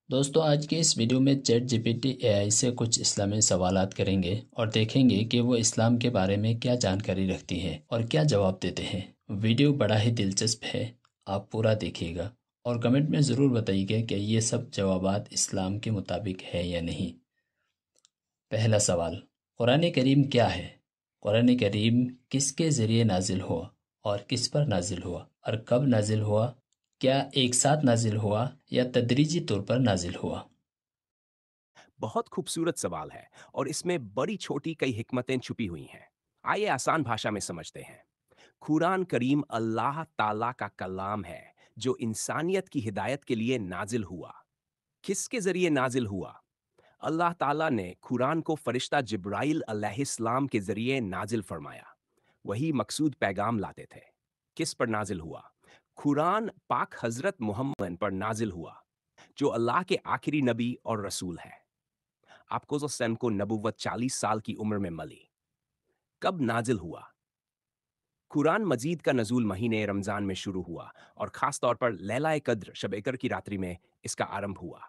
دوستوں آج کے اس ویڈیو میں chat G P T A I سے کچھ اسلامی سوالات کریں گے اور دیکھیں گے کہ وہ اسلام کے بارے میں کیا جانکاری رکھتی ہے اور کیا جواب دیتے ہیں۔ ویڈیو بڑا ہی دلچسپ ہے، آپ پورا دیکھیے گا اور کمنٹ میں ضرور بتائیے گا کہ یہ سب جوابات اسلام کے مطابق ہے یا نہیں۔ پہلا سوال، قرآن کریم کیا ہے؟ قرآن کریم کس کے ذریعے نازل ہوا اور کس پر نازل ہوا اور کب نازل ہوا؟ کیا ایک ساتھ نازل ہوا یا تدریجی طور پر نازل ہوا؟ بہت خوبصورت سوال ہے اور اس میں بڑی چھوٹی کئی حکمتیں چھپی ہوئی ہیں۔ آئیے آسان بھاشا میں سمجھتے ہیں۔ قرآن کریم اللہ تعالیٰ کا کلام ہے جو انسانیت کی ہدایت کے لیے نازل ہوا۔ کس کے ذریعے نازل ہوا؟ اللہ تعالیٰ نے قرآن کو فرشتہ جبرائیل علیہ السلام کے ذریعے نازل فرمایا۔ وہی مقصود پیغام لاتے تھے۔ کس پر نازل ہوا؟ قرآن پاک حضرت محمد پر نازل ہوا جو اللہ کے آخری نبی اور رسول ہے۔ آپ کو کو نبوت 40 سال کی عمر میں ملی۔ کب نازل ہوا؟ قرآن مجید کا نزول مہینے رمضان میں شروع ہوا اور خاص طور پر لیلہ قدر شب قدر کی راتری میں اس کا آرمبھ ہوا۔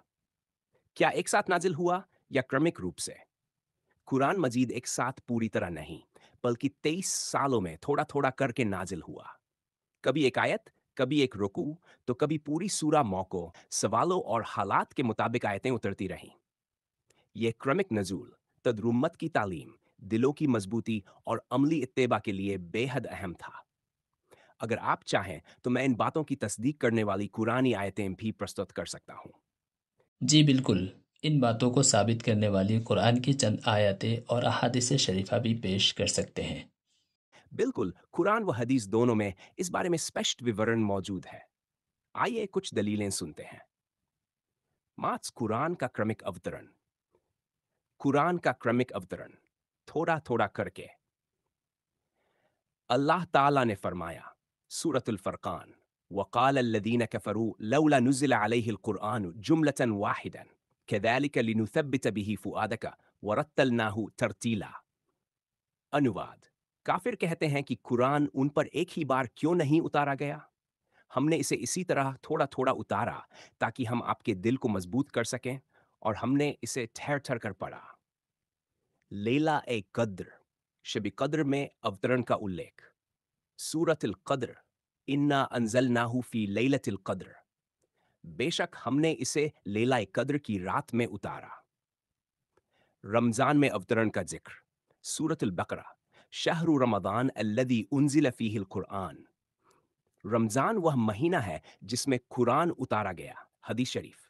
کیا ایک ساتھ نازل ہوا یا کرمک روپ سے؟ قرآن مجید ایک ساتھ پوری طرح نہیں بلکہ 23 سالوں میں تھوڑا تھوڑا کر کے نازل ہوا۔ کبھی ایک آیت، کبھی ایک رکوع، تو کبھی پوری سورہ موقع سوالوں اور حالات کے مطابق آیتیں اترتی رہیں۔ یہ کرمک نزول تدرمت کی تعلیم، دلوں کی مضبوطی اور عملی اتباع کے لیے بے حد اہم تھا۔ اگر آپ چاہیں تو میں ان باتوں کی تصدیق کرنے والی قرآنی آیتیں بھی پرستت کر سکتا ہوں۔ جی بالکل، ان باتوں کو ثابت کرنے والی قرآن کی چند آیتیں اور احادیث شریفہ بھی پیش کر سکتے ہیں۔ بالکل، قرآن و حدیث دونوں میں اس بارے میں اسپشٹ وورن موجود ہے۔ آئیے کچھ دلیلیں سنتے ہیں۔ ماتس قرآن کا کرمک اوترن۔ قرآن کا کرمک اوترن تھوڑا تھوڑا کر کے۔ اللہ تعالیٰ نے فرمایا، سورۃ الفرقان، وقال الذین کفروا لولا نزل علیہ القرآن جملة واحدا كذلك لنثبت به فؤادك ورتلناه ترتیلا۔ انواد، کافر کہتے ہیں کہ قرآن ان پر ایک ہی بار کیوں نہیں اتارا گیا؟ ہم نے اسے اسی طرح تھوڑا تھوڑا اتارا تاکہ ہم آپ کے دل کو مضبوط کر سکیں، اور ہم نے اسے ٹھہر ٹھہر کر پڑھا۔ لیلہ قدر، شب قدر میں اوترن کا الیکھ۔ سورۃ القدر، انا انزلناہ فی لیلۃ القدر، بے شک ہم نے اسے لیلہ قدر کی رات میں اتارا۔ رمضان میں اوترن کا ذکر۔ سورۃ البقرہ، شہر رمضان الذی انزل فیہ القرآن، رمضان وہ مہینہ ہے جس میں قرآن اتارا گیا۔ حدیث شریف،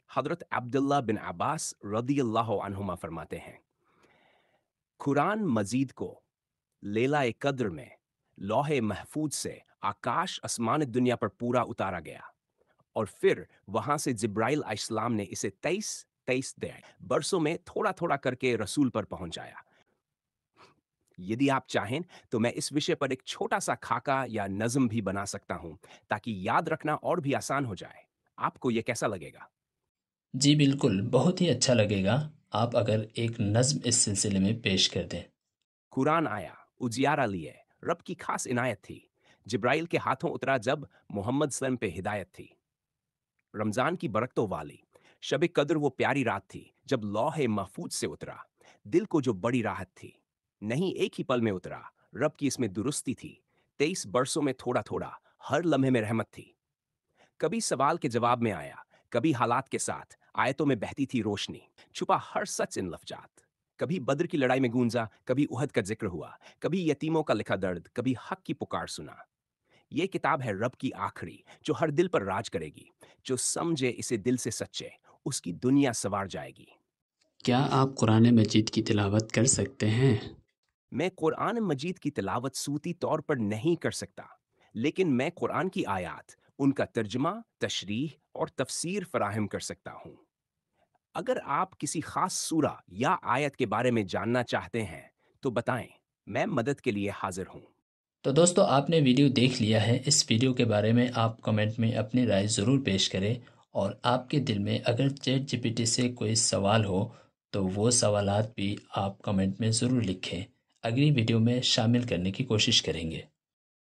حضرت عبداللہ بن عباس رضی اللہ عنہما فرماتے ہیں، قرآن مجید کو لیلہ قدر میں لوح محفوظ سے آکاش اسمان دنیا پر پورا اتارا گیا، اور پھر وہاں سے جبرائیل علیہ السلام نے اسے 23 برسوں میں تھوڑا تھوڑا کر کے رسول پر پہنچایا۔ یدی آپ چاہیں تو میں اس وشے پر ایک چھوٹا سا خاکہ یا نظم بھی بنا سکتا ہوں تاکہ یاد رکھنا اور بھی آسان ہو جائے۔ آپ کو یہ کیسا لگے گا؟ جی بالکل، بہت ہی اچھا لگے گا آپ اگر ایک نظم اس سلسلے میں پیش کر دیں۔ قرآن آیا، اجیارہ لیے، رب کی خاص عنایت تھی، جبرائیل کے ہاتھوں اترا جب محمد صلی اللہ علیہ وسلم پہ ہدایت تھی۔ رمضان کی برکتوں والی شب قدر وہ پیاری رات تھی جب لوح محفوظ سے اترا، دل کو جو بڑی راحت تھی۔ نہیں ایک ہی پل میں اترا، رب کی اس میں درستی تھی، 23 برسوں میں تھوڑا تھوڑا، ہر لمحے میں رحمت تھی۔ کبھی سوال کے جواب میں آیا، کبھی حالات کے ساتھ آیتوں میں بہتی تھی روشنی، چھپا ہر سچ ان لفظات۔ کبھی بدر کی لڑائی میں گونجا، کبھی احد کا ذکر ہوا، کبھی یتیموں کا لکھا درد، کبھی حق کی پکار سنا۔ یہ کتاب ہے رب کی آخری جو ہر دل پر راج کرے گی۔ جو سمجھے اسے دل سے سچے، اس کی دنیا سنوار جائے گی۔ کیا آپ قرآن مجید کی تلاوت کر سکتے ہیں؟ میں قرآن مجید کی تلاوت صوتی طور پر نہیں کر سکتا، لیکن میں قرآن کی آیات، ان کا ترجمہ، تشریح اور تفسیر فراہم کر سکتا ہوں۔ اگر آپ کسی خاص سورہ یا آیت کے بارے میں جاننا چاہتے ہیں تو بتائیں، میں مدد کے لیے حاضر ہوں۔ تو دوستو آپ نے ویڈیو دیکھ لیا ہے، اس ویڈیو کے بارے میں آپ کمنٹ میں اپنی رائے ضرور پیش کریں، اور آپ کے دل میں اگر چیٹ جی پی ٹی سے کوئی سوال ہو تو وہ سوالات بھی آپ کمنٹ میں ضرور لکھیں، اگلی ویڈیو میں شامل کرنے کی کوشش کریں گے۔